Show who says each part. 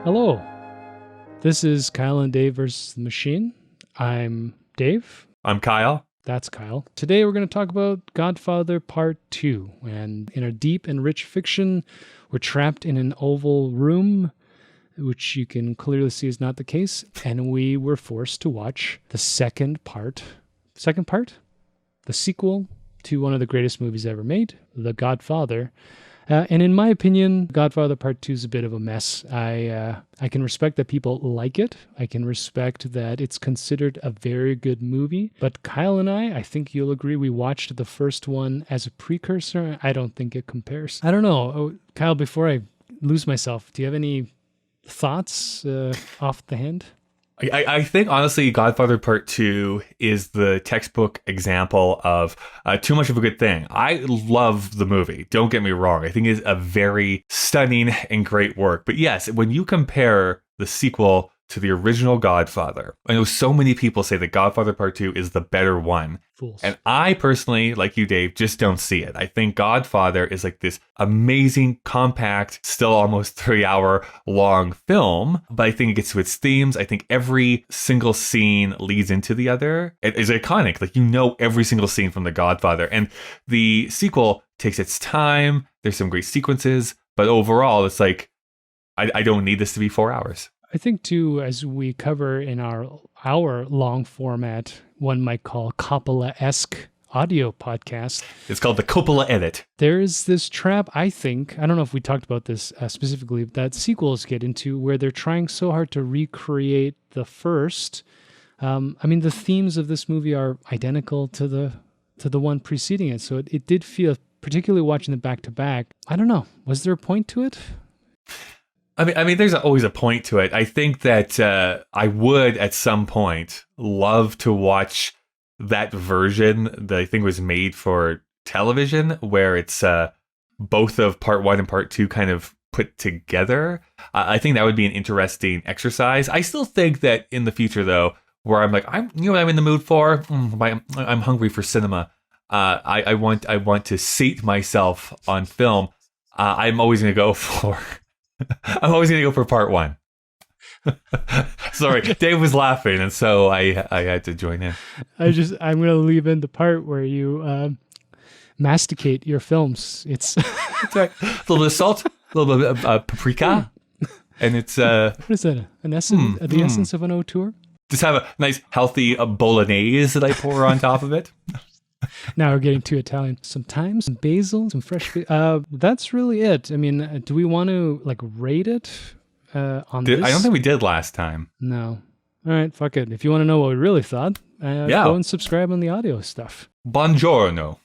Speaker 1: Hello, this is Kyle and Dave versus the Machine. I'm Dave.
Speaker 2: I'm Kyle.
Speaker 1: That's Kyle. Today we're going to talk about Godfather Part 2. And in a deep and rich fiction, we're trapped in an oval room, which you can clearly see is not the case. And we were forced to watch the second part, the sequel to one of the greatest movies ever made, The Godfather. And in my opinion, Godfather Part 2 is a bit of a mess. I can respect that people like it. I can respect that it's considered a very good movie. But Kyle and I think you'll agree, we watched the first one as a precursor. I don't think it compares. I don't know. Oh, Kyle, before I lose myself, do you have any thoughts off the hand?
Speaker 2: I think, honestly, Godfather Part 2 is the textbook example of too much of a good thing. I love the movie. Don't get me wrong. I think it's a very stunning and great work. But yes, when you compare the sequel to the original Godfather, I know so many people say that Godfather Part 2 is the better one.
Speaker 1: Fools.
Speaker 2: And I personally, like you, Dave, just don't see it. I think Godfather is like this amazing, compact, still almost 3-hour long film, but I think it gets to its themes. I think every single scene leads into the other. It is iconic. Like, you know every single scene from The Godfather. And the sequel takes its time. There's some great sequences, but overall, it's like, I don't need this to be 4 hours.
Speaker 1: I think, too, as we cover in our long format, one might call Coppola-esque audio podcast.
Speaker 2: It's called the Coppola Edit.
Speaker 1: There's this trap, I think, I don't know if we talked about this specifically, that sequels get into where they're trying so hard to recreate the first. The themes of this movie are identical to the one preceding it. So it did feel, particularly watching them back to back, I don't know, was there a point to it?
Speaker 2: I mean, there's always a point to it. I think that I would, at some point, love to watch that version that I think was made for television, where it's both of Part 1 and Part 2 kind of put together. I think that would be an interesting exercise. I still think that in the future, though, where I'm like, you know what I'm in the mood for? I'm hungry for cinema. I want to sate myself on film. I'm always going to go for... I'm always going to go for Part 1. Sorry, Dave was laughing, and so I had to join in.
Speaker 1: I'm going to leave in the part where you masticate your films. It's
Speaker 2: right. A little bit of salt, a little bit of paprika, and it's...
Speaker 1: what is that? An essence? The essence of an auteur?
Speaker 2: Just have a nice, healthy bolognese that I pour on top of it.
Speaker 1: Now we're getting too Italian. Some thyme, some basil, some fresh... that's really it. I mean, do we want to rate it on this?
Speaker 2: I don't think we did last time.
Speaker 1: No. All right, fuck it. If you want to know what we really thought, go and subscribe on the audio stuff.
Speaker 2: Buongiorno.